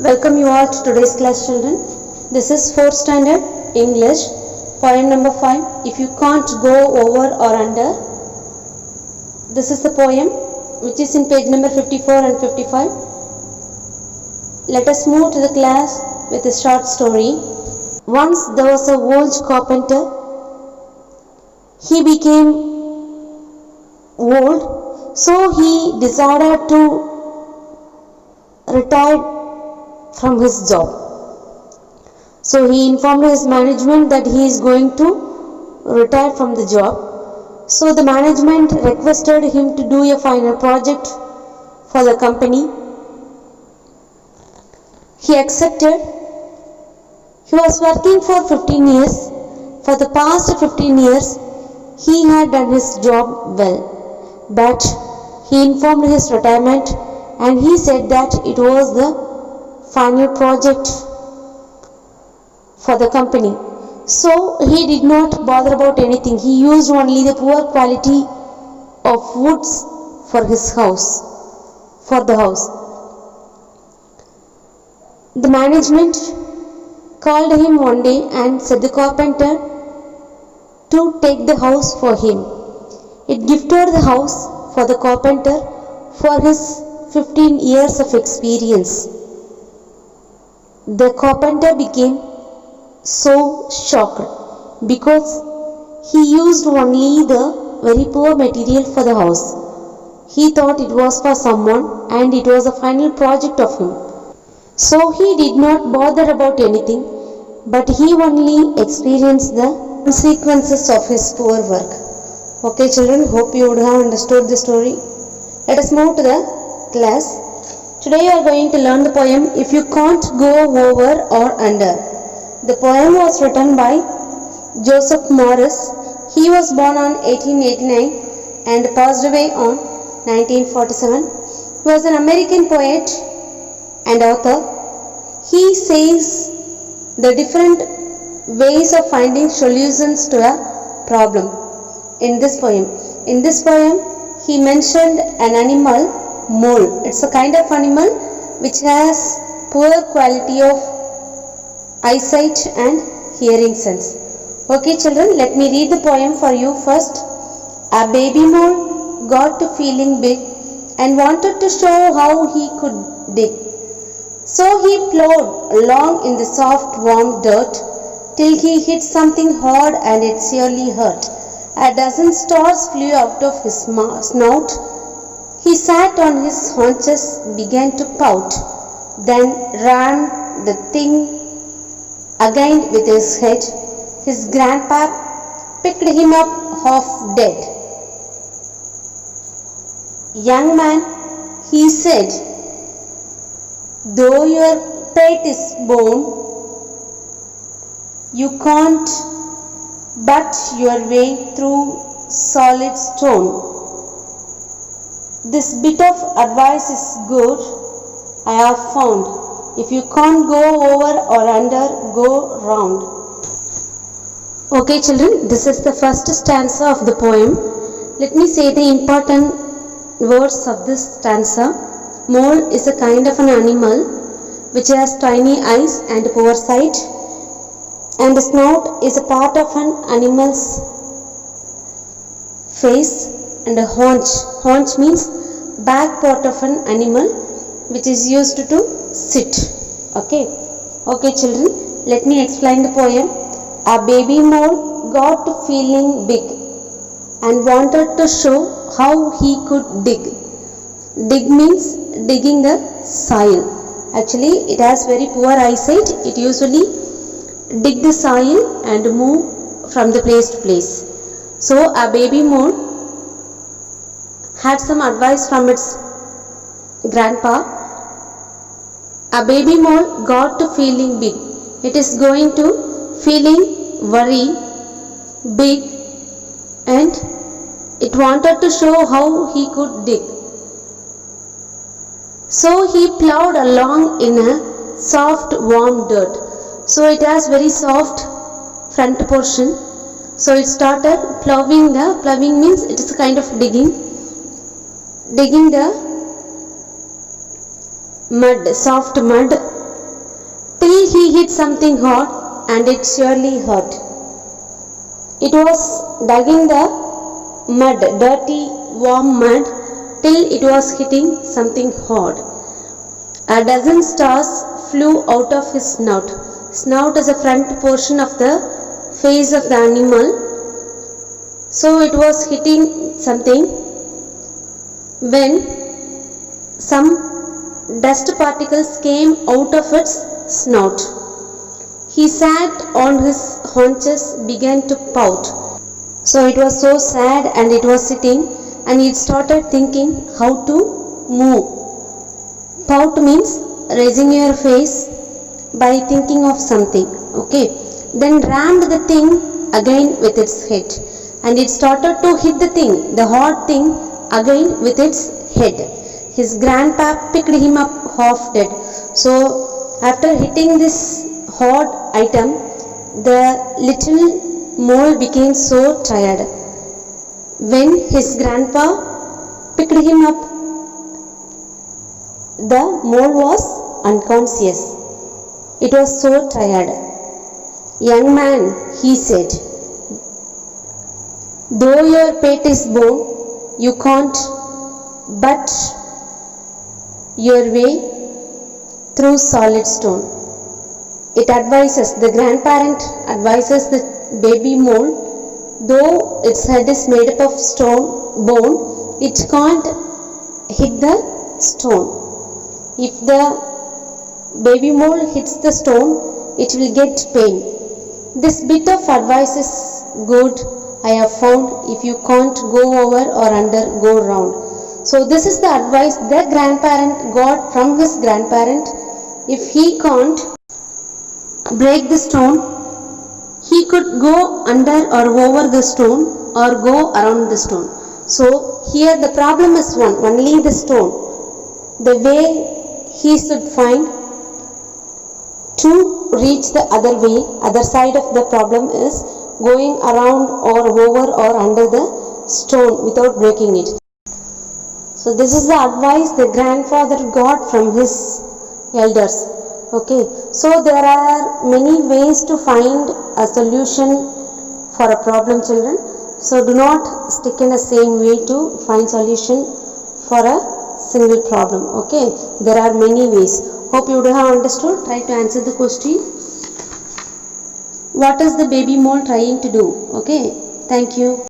Welcome you all to today's class, children. This is 4th standard English, poem number 5. If you can't go over or under. This is the poem which is in page number 54 and 55. Let us move to the class with a short story. Once there was a old carpenter. He became old, so he decided to retire from his job. So he informed his management that he is going to retire from the job. So the management requested him to do a final project for the company. He accepted. He was working for 15 years. For the past 15 years, he had done his job well. But he informed his retirement and he said that it was the final project for the company. So he did not bother about anything. He used only the poor quality of woods for his house, for the house. The management called him one day and said the carpenter to take the house for him. It gifted the house for the carpenter for his 15 years of experience. The carpenter became so shocked because he used only the very poor material for the house. He thought it was for someone and it was a final project of him. So he did not bother about anything, but he only experienced the consequences of his poor work. Okay children, hope you would have understood the story. Let us move to the class. Today you are going to learn the poem If You Can't Go Over or Under. The poem was written by Joseph Morris. He was born on 1889 and passed away on 1947. He was an American poet and author. He says the different ways of finding solutions to a problem in this poem. In this poem, he mentioned an animal, mole. It's a kind of animal which has poor quality of eyesight and hearing sense. Okay children, let me read the poem for you first. A baby mole got to feeling big and wanted to show how he could dig. So he plowed along in the soft warm dirt till he hit something hard and it surely hurt. A dozen stars flew out of his snout. He sat on his haunches, began to pout, then ran the thing again with his head. His grandpa picked him up half dead. Young man, he said, though your pate is bone, you can't butt your way through solid stone. This bit of advice is good, I have found. If you can't go over or under, go round. Okay children, this is the first stanza of the poem. Let me say the important words of this stanza. Mole is a kind of an animal which has tiny eyes and poor sight, and the snout is a part of an animal's face, and a haunch. Haunch means back part of an animal which is used to sit. Okay children, let me explain the poem. A baby mole got to feeling big and wanted to show how he could dig. Dig means digging the soil. Actually it has very poor eyesight. It usually dig the soil and move from the place to place. So a baby mole had some advice from its grandpa. A baby mole got to feeling big. It is going to feeling very big and it wanted to show how he could dig. So he plowed along in a soft warm dirt. So it has very soft front portion. So it started plowing means it is a kind of digging the mud, soft mud till he hit something hard and it surely hurt. It was dug in the mud, dirty, warm mud, till it was hitting something hard. A dozen stars flew out of his snout. Snout is the front portion of the face of the animal. So it was hitting something when some dust particles came out of its snout. He sat on his haunches, began to pout. So it was so sad and it was sitting and it started thinking how to move. Pout means raising your face by thinking of something. Okay. Then rammed the thing again with its head. And it started to hit the thing, the hard thing, again with its head. His grandpa picked him up half dead. So after hitting this hard item, the little mole became so tired. When his grandpa picked him up, the mole was unconscious. It was so tired. Young man, he said, though your pate is bone, you can't but your way through solid stone. It advises, the grandparent advises the baby mole, though its head is made up of bone, it can't hit the stone. If the baby mole hits the stone, it will get pain. This bit of advice is good, I have found. If you can't go over or under, go round. So this is the advice the grandparent got from his grandparent. If he can't break the stone, he could go under or over the stone or go around the stone. So here the problem is only the stone. The way he should find to reach the other way, other side of the problem is going around or over or under the stone without breaking it. So this is the advice the grandfather got from his elders. Okay, so there are many ways to find a solution for a problem, children. So do not stick in the same way to find solution for a single problem. Okay, there are many ways. Hope you would have understood. Try to answer the question. What is the baby mole trying to do? Okay, thank you.